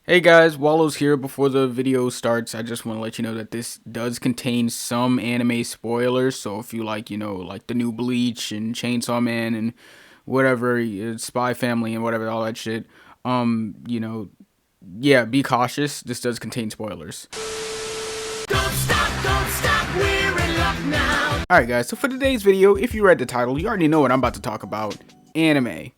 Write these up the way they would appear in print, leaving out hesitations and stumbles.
Hey guys, Wallows here. Before the video starts, I just want to let you know that this does contain some anime spoilers. So if you like, like the new Bleach and Chainsaw Man and whatever, Spy Family and whatever, all that shit, yeah, be cautious. This does contain spoilers. Don't stop, we're in luck now. Alright guys, so for today's video, if you read the title, you already know what I'm about to talk about. Anime.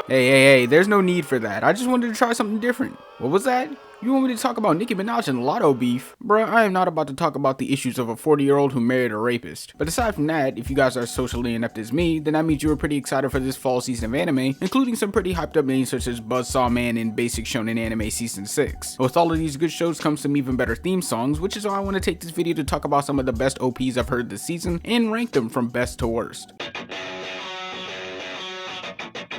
Hey, there's no need for that. I just wanted to try something different. What was that? You want me to talk about Nicki Minaj and Lotto beef? Bruh, I am not about to talk about the issues of a 40-year-old who married a rapist. But aside from that, if you guys are socially inept as me, then that means you were pretty excited for this fall season of anime, including some pretty hyped up names such as Buzzsaw Man and Basic Shonen Anime Season 6. With all of these good shows comes some even better theme songs, which is why I want to take this video to talk about some of the best OPs I've heard this season, and rank them from best to worst.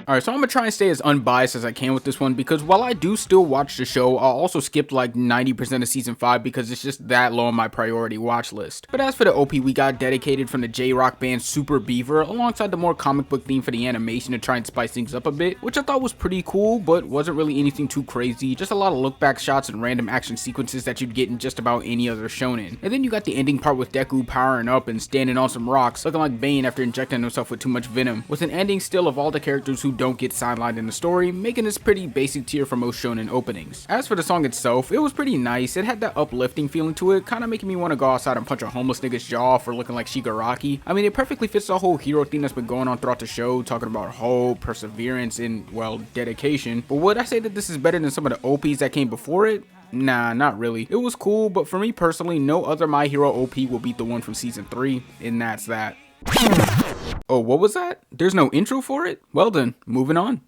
Alright, so I'm gonna try and stay as unbiased as I can with this one, because while I do still watch the show, I'll also skip like 90% of season 5 because it's just that low on my priority watch list. But as for the OP we got dedicated from the J-Rock band Super Beaver, alongside the more comic book theme for the animation to try and spice things up a bit, which I thought was pretty cool, but wasn't really anything too crazy, just a lot of look back shots and random action sequences that you'd get in just about any other shonen. And then you got the ending part with Deku powering up and standing on some rocks, looking like Bane after injecting himself with too much venom, with an ending still of all the characters who don't get sidelined in the story, making this pretty basic tier for most shonen openings. As for the song itself, it was pretty nice. It had that uplifting feeling to it, kind of making me want to go outside and punch a homeless nigga's jaw for looking like Shigaraki. I mean, it perfectly fits the whole hero theme that's been going on throughout the show, talking about hope, perseverance, and, well, dedication. But would I say that this is better than some of the OPs that came before it? Nah, not really. It was cool, but for me personally, no other My Hero OP will beat the one from season 3, and that's that. Oh, what was that? There's no intro for it? Well then, moving on.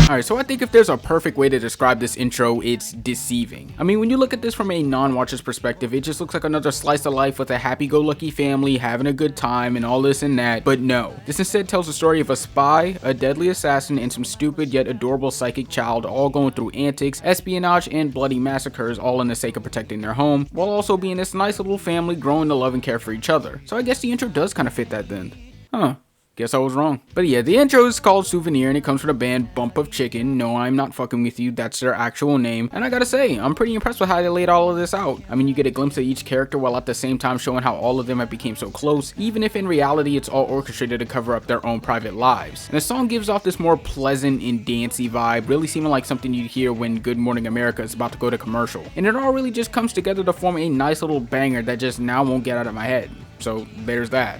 Alright, so I think if there's a perfect way to describe this intro, it's deceiving. I mean, when you look at this from a non-watcher's perspective, it just looks like another slice of life with a happy-go-lucky family having a good time and all this and that, but no. This instead tells the story of a spy, a deadly assassin, and some stupid yet adorable psychic child all going through antics, espionage, and bloody massacres, all in the sake of protecting their home, while also being this nice little family growing to love and care for each other. So I guess the intro does kind of fit that then. Huh. Guess I was wrong. But yeah, the intro is called Souvenir and it comes from the band Bump of Chicken. No, I'm not fucking with you, that's their actual name. And I gotta say, I'm pretty impressed with how they laid all of this out. I mean, you get a glimpse of each character while at the same time showing how all of them have become so close, even if in reality it's all orchestrated to cover up their own private lives. And the song gives off this more pleasant and dancey vibe, really seeming like something you'd hear when Good Morning America is about to go to commercial. And it all really just comes together to form a nice little banger that just now won't get out of my head. So there's that.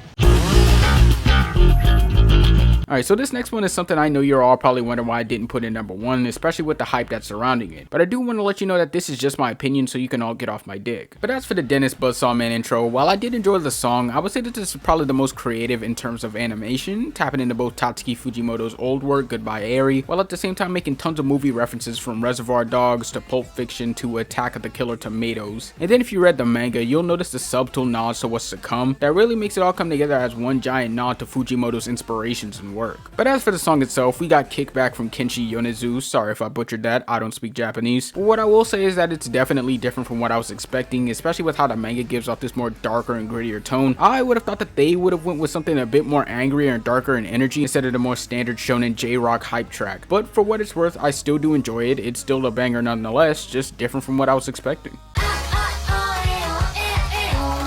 Alright, so this next one is something I know you're all probably wondering why I didn't put in number 1, especially with the hype that's surrounding it. But I do want to let you know that this is just my opinion so you can all get off my dick. But as for the Dennis Buzzsaw Man intro, while I did enjoy the song, I would say that this is probably the most creative in terms of animation, tapping into both Tatsuki Fujimoto's old work, Goodbye Eri, while at the same time making tons of movie references from Reservoir Dogs to Pulp Fiction to Attack of the Killer Tomatoes. And then if you read the manga, you'll notice the subtle nods to what's to come that really makes it all come together as one giant nod to Fujimoto's inspirations and work. But as for the song itself, we got Kickback from Kenshi Yonezu. Sorry if I butchered that, I don't speak Japanese. But what I will say is that it's definitely different from what I was expecting, especially with how the manga gives off this more darker and grittier tone. I would have thought that they would have went with something a bit more angrier and darker in energy instead of the more standard shonen J-Rock hype track. But for what it's worth, I still do enjoy it. It's still a banger nonetheless, just different from what I was expecting.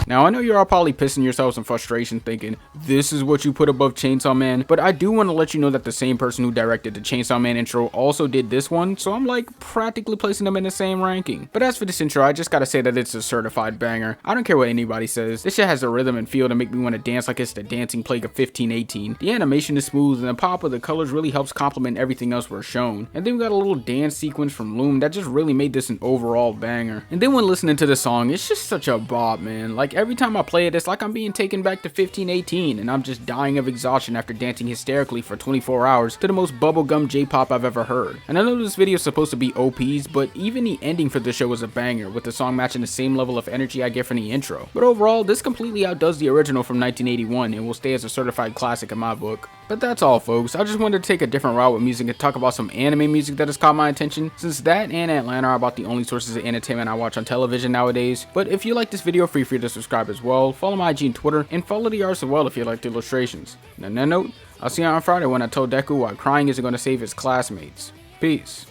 Now, I know you're all probably pissing yourselves in frustration thinking, this is what you put above Chainsaw Man, but I do want to let you know that the same person who directed the Chainsaw Man intro also did this one, so I'm like practically placing them in the same ranking. But as for this intro, I just gotta say that it's a certified banger. I don't care what anybody says, this shit has a rhythm and feel to make me want to dance like it's the dancing plague of 1518. The animation is smooth and the pop of the colors really helps complement everything else we're shown. And then we got a little dance sequence from Loom that just really made this an overall banger. And then when listening to the song, it's just such a bop, man. Like every time I play it, it's like I'm being taken back to 1518 and I'm just dying of exhaustion after dancing hysterically for 24 hours to the most bubblegum J-pop I've ever heard. And I know this video is supposed to be OPs, but even the ending for the show was a banger, with the song matching the same level of energy I get from the intro. But overall, this completely outdoes the original from 1981 and will stay as a certified classic in my book. But that's all, folks. I just wanted to take a different route with music and talk about some anime music that has caught my attention, since that and Atlanta are about the only sources of entertainment I watch on television nowadays. But if you like this video, feel free to subscribe as well, follow my IG and Twitter, and follow the arts as well if you like the illustrations. And on that note, I'll see you on Friday when I told Deku why crying isn't going to save his classmates. Peace.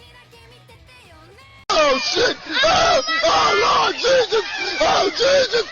Oh shit! Oh Lord Jesus! Oh Jesus!